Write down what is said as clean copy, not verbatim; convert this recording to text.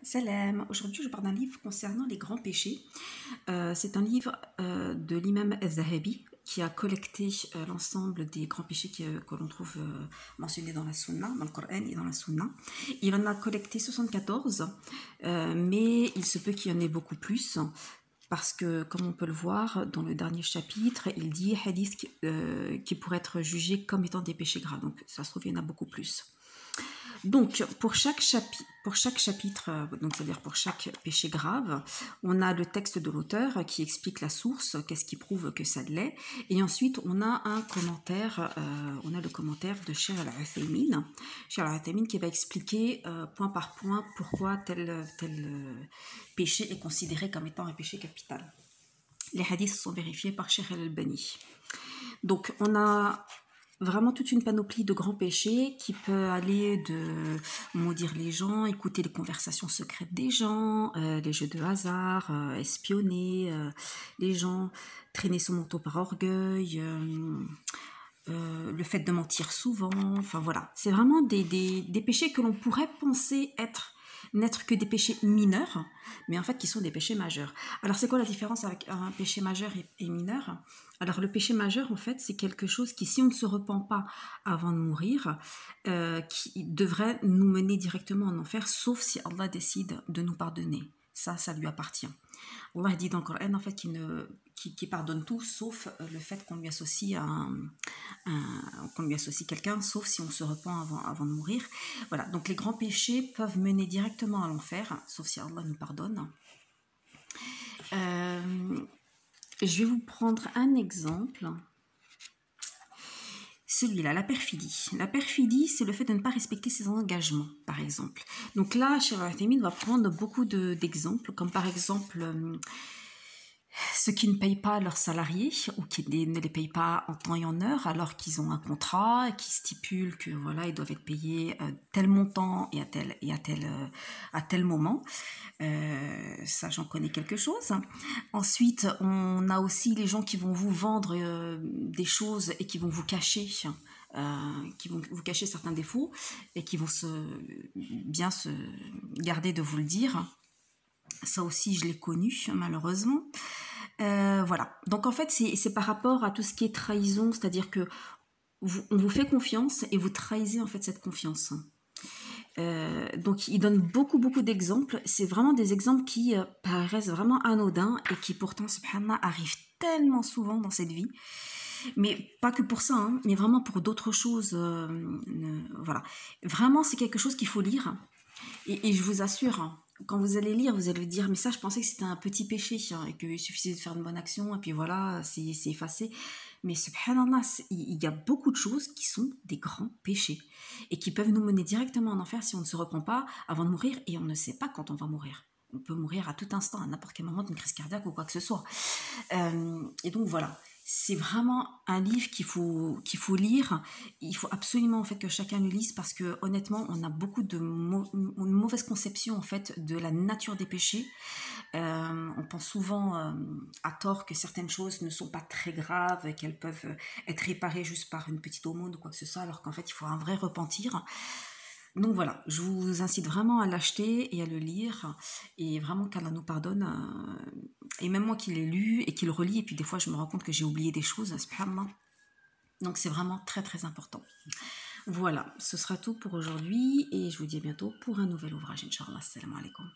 Salam, aujourd'hui je parle d'un livre concernant les grands péchés. C'est un livre de l'imam al-Zahabi qui a collecté l'ensemble des grands péchés que l'on trouve mentionnés dans la Sunna, dans le Coran et dans la Sunna. Il en a collecté 74, mais il se peut qu'il y en ait beaucoup plus. Parce que, comme on peut le voir dans le dernier chapitre, il dit hadith qui pourraient être jugés comme étant des péchés graves. Donc, ça se trouve, il y en a beaucoup plus. Donc, pour chaque chapitre, donc c'est-à-dire pour chaque péché grave, on a le texte de l'auteur qui explique la source, qu'est-ce qui prouve que ça l'est, et ensuite on a un commentaire, on a le commentaire de Cheikh Al-Uthaymin, qui va expliquer point par point pourquoi tel péché est considéré comme étant un péché capital. Les hadiths sont vérifiés par Cheikh Al-Albani. Donc, on a vraiment toute une panoplie de grands péchés qui peut aller de maudire les gens, écouter les conversations secrètes des gens, les jeux de hasard, espionner les gens, traîner son manteau par orgueil, le fait de mentir souvent, enfin voilà. C'est vraiment des péchés que l'on pourrait penser n'être que des péchés mineurs, mais en fait qui sont des péchés majeurs. Alors c'est quoi la différence avec un péché majeur et mineur ? Alors le péché majeur en fait c'est quelque chose qui, si on ne se repent pas avant de mourir, qui devrait nous mener directement en enfer, sauf si Allah décide de nous pardonner. Ça lui appartient. Allah dit dans le Coran en fait qui pardonne tout, sauf le fait qu'on lui associe qu'on lui associe quelqu'un, sauf si on se repent avant de mourir. Voilà, donc les grands péchés peuvent mener directement à l'enfer, sauf si Allah nous pardonne. Je vais vous prendre un exemple. Celui-là, la perfidie. La perfidie, c'est le fait de ne pas respecter ses engagements, par exemple. Donc là, Cheikh Al-Uthaymin va prendre beaucoup d'exemples, comme par exemple ceux qui ne payent pas leurs salariés ou qui ne les payent pas en temps et en heure alors qu'ils ont un contrat qui stipule que voilà ils doivent être payés tel montant et à tel moment. Ça j'en connais quelque chose. Ensuite on a aussi les gens qui vont vous vendre des choses et qui vont vous cacher certains défauts et qui vont bien se garder de vous le dire. Ça aussi je l'ai connu malheureusement. Voilà, donc en fait c'est par rapport à tout ce qui est trahison, c'est-à-dire que on vous fait confiance et vous trahissez en fait cette confiance. Donc il donne beaucoup d'exemples, c'est vraiment des exemples qui paraissent vraiment anodins et qui pourtant subhanallah arrivent tellement souvent dans cette vie, mais pas que pour ça, hein, mais vraiment pour d'autres choses. Voilà, vraiment c'est quelque chose qu'il faut lire et je vous assure, quand vous allez lire, vous allez dire mais ça je pensais que c'était un petit péché et qu'il suffisait de faire une bonne action et puis voilà c'est effacé. Mais subhanallah, il y a beaucoup de choses qui sont des grands péchés et qui peuvent nous mener directement en enfer si on ne se repent pas avant de mourir, et on ne sait pas quand on va mourir. On peut mourir à tout instant, à n'importe quel moment d'une crise cardiaque ou quoi que ce soit. Et donc voilà, c'est vraiment un livre qu'il faut lire. Il faut absolument en fait que chacun le lise parce que honnêtement, on a beaucoup une mauvaise conception en fait de la nature des péchés. On pense souvent à tort que certaines choses ne sont pas très graves et qu'elles peuvent être réparées juste par une petite aumône ou quoi que ce soit, alors qu'en fait il faut un vrai repentir. Donc voilà, je vous incite vraiment à l'acheter et à le lire, et vraiment qu'Allah nous pardonne. Et même moi qui l'ai lu et qui le relis, et puis des fois je me rends compte que j'ai oublié des choses, subhanallah. Donc c'est vraiment très important. Voilà, ce sera tout pour aujourd'hui et je vous dis à bientôt pour un nouvel ouvrage, Inch'Allah. Assalamu alaikum.